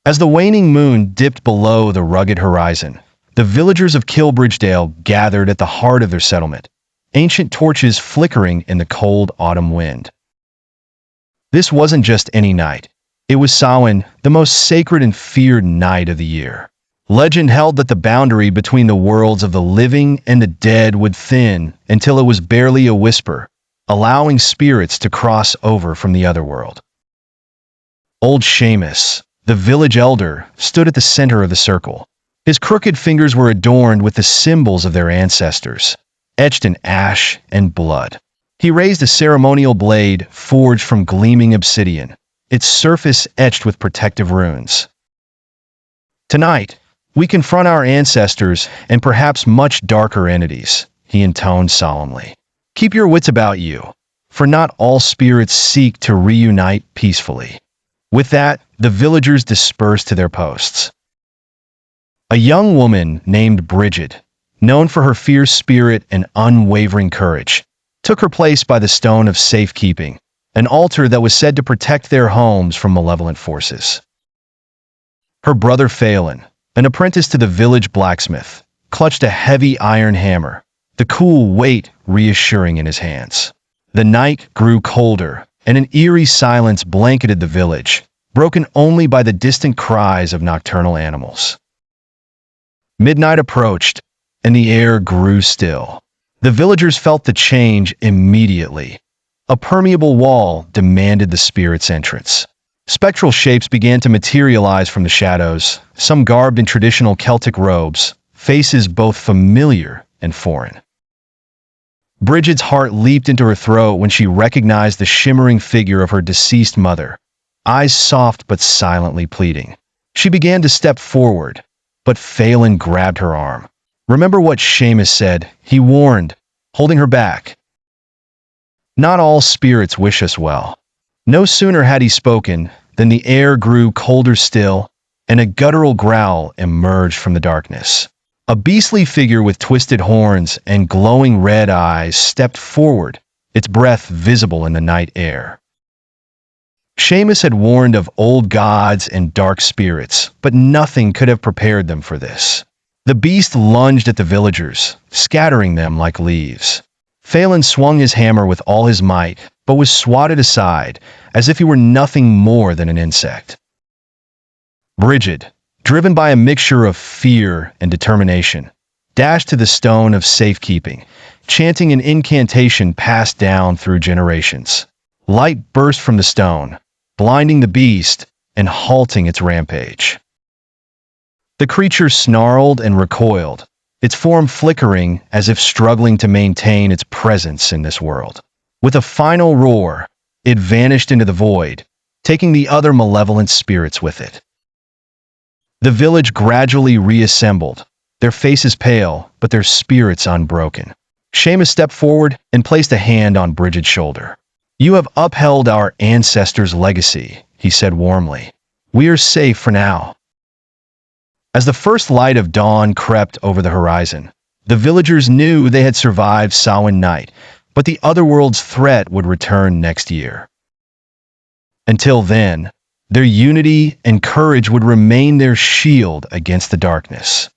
As the waning moon dipped below the rugged horizon, the villagers of Kilbridgedale gathered at the heart of their settlement, ancient torches flickering in the cold autumn wind. This wasn't just any night. It was Samhain, the most sacred and feared night of the year. Legend held that the boundary between the worlds of the living and the dead would thin until it was barely a whisper, allowing spirits to cross over from the Otherworld. Old Seamus, the village elder, stood at the center of the circle. His crooked fingers were adorned with the symbols of their ancestors, etched in ash and blood. He raised a ceremonial blade forged from gleaming obsidian, its surface etched with protective runes. Tonight, we confront our ancestors and perhaps much darker entities, he intoned solemnly. Keep your wits about you, for not all spirits seek to reunite peacefully. With that, the villagers dispersed to their posts. A young woman named Brigid, known for her fierce spirit and unwavering courage, took her place by the stone of safekeeping, an altar that was said to protect their homes from malevolent forces. Her brother Phelan, an apprentice to the village blacksmith, clutched a heavy iron hammer, the cool weight reassuring in his hands. The night grew colder, and an eerie silence blanketed the village, broken only by the distant cries of nocturnal animals. Midnight approached, and the air grew still. The villagers felt the change immediately. A permeable wall demanded the spirit's entrance. Spectral shapes began to materialize from the shadows, some garbed in traditional Celtic robes, faces both familiar and foreign. Brigid's heart leaped into her throat when she recognized the shimmering figure of her deceased mother, eyes soft but silently pleading. She began to step forward, but Phelan grabbed her arm. Remember what Seamus said, he warned, holding her back. Not all spirits wish us well. No sooner had he spoken than the air grew colder still, and a guttural growl emerged from the darkness. A beastly figure with twisted horns and glowing red eyes stepped forward, its breath visible in the night air. Seamus had warned of old gods and dark spirits, but nothing could have prepared them for this. The beast lunged at the villagers, scattering them like leaves. Phelan swung his hammer with all his might, but was swatted aside, as if he were nothing more than an insect. Brigid, driven by a mixture of fear and determination, dashed to the stone of safekeeping, chanting an incantation passed down through generations. Light burst from the stone, blinding the beast and halting its rampage. The creature snarled and recoiled, its form flickering as if struggling to maintain its presence in this world. With a final roar, it vanished into the void, taking the other malevolent spirits with it. The village gradually reassembled, their faces pale, but their spirits unbroken. Seamus stepped forward and placed a hand on Brigid's shoulder. "You have upheld our ancestors' legacy," he said warmly. "We are safe for now." As the first light of dawn crept over the horizon, the villagers knew they had survived Samhain night, but the Otherworld's threat would return next year. Until then, their unity and courage would remain their shield against the darkness.